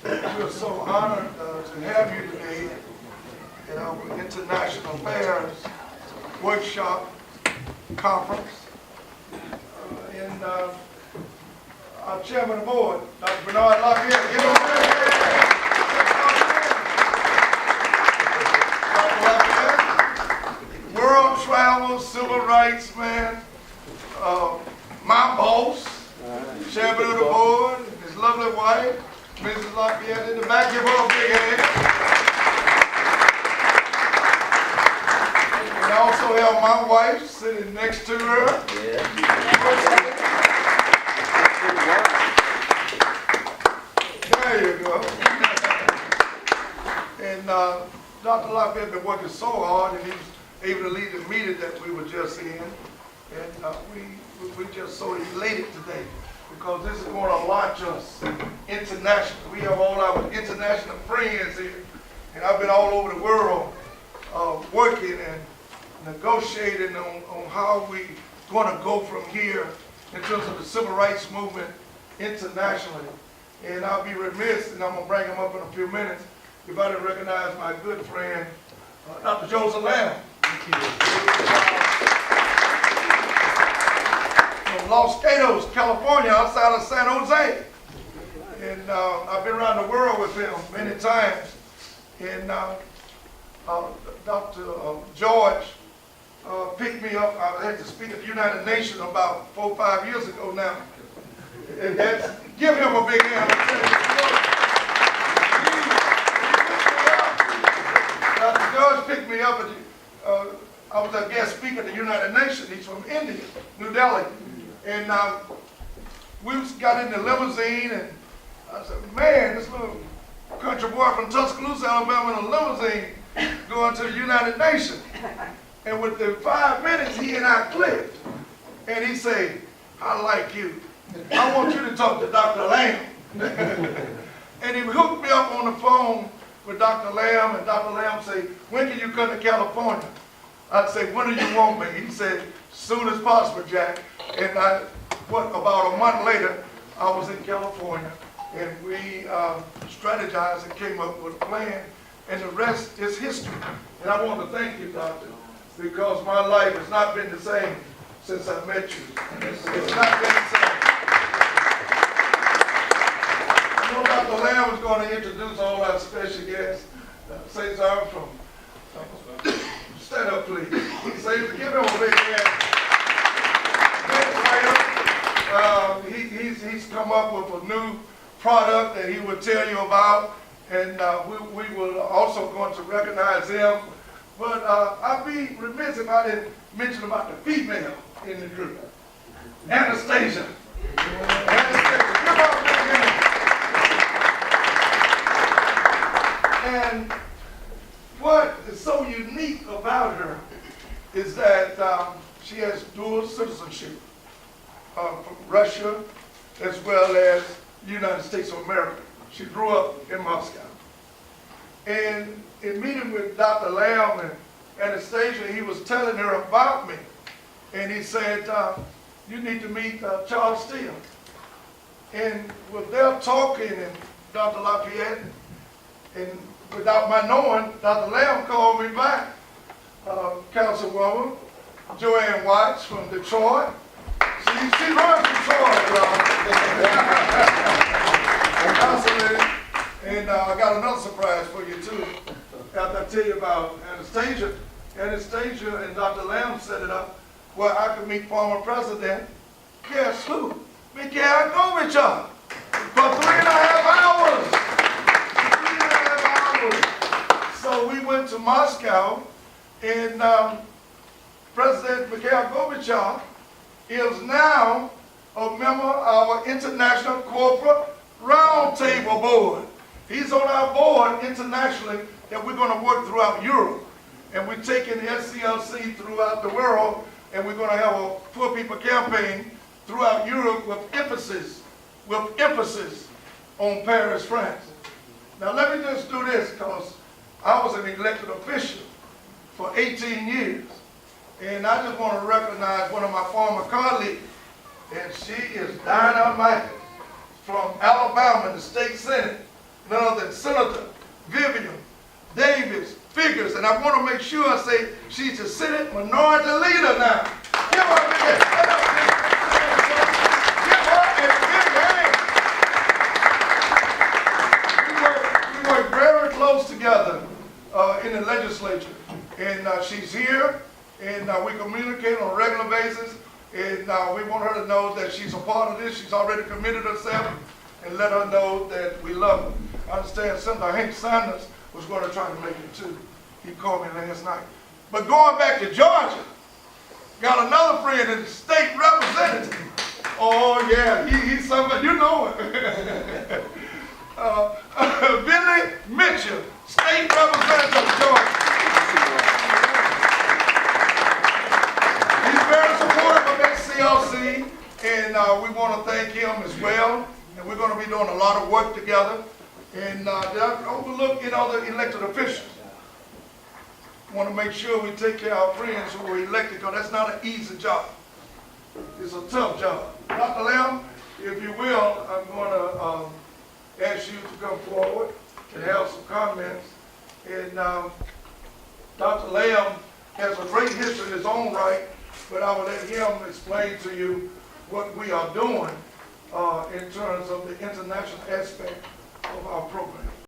We're so honored to have you today in our International Affairs Workshop Conference. And our Chairman of the Board, Dr. Bernard Lafayette. Give him a hand. Dr. Lafayette, world travel, civil rights man, my boss, Chairman of the Board, his lovely wife, Mrs. Lafayette in the back. Give her a big hand. And I also have my wife sitting next to her. There you go. And Dr. Lafayette been working so hard, and he was able to lead the meeting that we were just in. And we just so elated today, because this is going to launch us internationally. We have all our international friends here, and I've been all over the world working and negotiating on how we going to go from here in terms of the civil rights movement internationally. And I'll be remiss, and I'm going to bring him up in a few minutes, if I didn't recognize my good friend, Dr. Joseph Lamb. Thank you. From Los Gatos, California, outside of San Jose. And I've been around the world with him many times. And Dr. George picked me up. I had to speak at the United Nations about 4 or 5 years ago now. And give him a big hand. Dr. George picked me up. I was a guest speaker at the United Nations. He's from India, New Delhi. And we got in the limousine, and I said, man, this little country boy from Tuscaloosa, Alabama, in a limousine going to the United Nations. And within 5 minutes, he and I clicked. And he said, I like you. I want you to talk to Dr. Lamb. And he hooked me up on the phone with Dr. Lamb, and Dr. Lamb said, when can you come to California? I'd say, when do you want me? He said, soon as possible, Jack. And about a month later, I was in California, and we strategized and came up with a plan, and the rest is history. And I want to thank you, Doctor, because my life has not been the same since I met you. It's not been the same. I know Dr. Lamb is going to introduce all our special guests. Cesar from, stand up please. Cesar, give him a big hand. He's come up with a new product that he will tell you about, and we will also going to recognize him. But I'd be remiss if I didn't mention about the female in the group. Anastasia. Anastasia. Give her a big hand. And what is so unique about her is that she has dual citizenship from Russia as well as the United States of America. She grew up in Moscow. And in meeting with Dr. Lamb and Anastasia, he was telling her about me. And he said, you need to meet Charles Steele. And with them talking, and Dr. Lafayette, and without my knowing, Dr. Lamb called me back. Councilwoman Joanne Watts from Detroit. She runs Detroit, and I got another surprise for you too. After I tell you about Anastasia, Anastasia and Dr. Lamb set it up where I could meet former president, guess who? Mikhail Gorbachev, for 3.5 hours. 3.5 hours. So we went to Moscow, and President Mikhail Gorbachev is now a member of our International Corporate Roundtable Board. He's on our board internationally that we're going to work throughout Europe. And we're taking the SCLC throughout the world, and we're going to have a Poor People campaign throughout Europe with emphasis on Paris, France. Now let me just do this, because I was an elected official for 18 years. And I just want to recognize one of my former colleagues, and she is dynamite from Alabama in the state Senate, none other than Senator Vivian Davis Figures. And I want to make sure I say she's the Senate Minority Leader now. Give her a big hand. Give her a big hand. We work very close together in the legislature. And she's here, and we communicate on a regular basis. And we want her to know that she's a part of this. She's already committed herself, and let her know that we love her. I understand Senator Hank Sanders was going to try to make it too. He called me last night. But going back to Georgia, got another friend in the state representative. Oh yeah, he's somebody, you know him. Billy Mitchell, state representative of Georgia. He's very supportive of SCLC, and we want to thank him as well. And we're going to be doing a lot of work together. And overlook, the elected officials. Want to make sure we take care of our friends who were elected, because that's not an easy job. It's a tough job. Dr. Lamb, if you will, I'm going to ask you to come forward and have some comments. And Dr. Lamb has a great history in his own right, but I will let him explain to you what we are doing in terms of the international aspect of our program.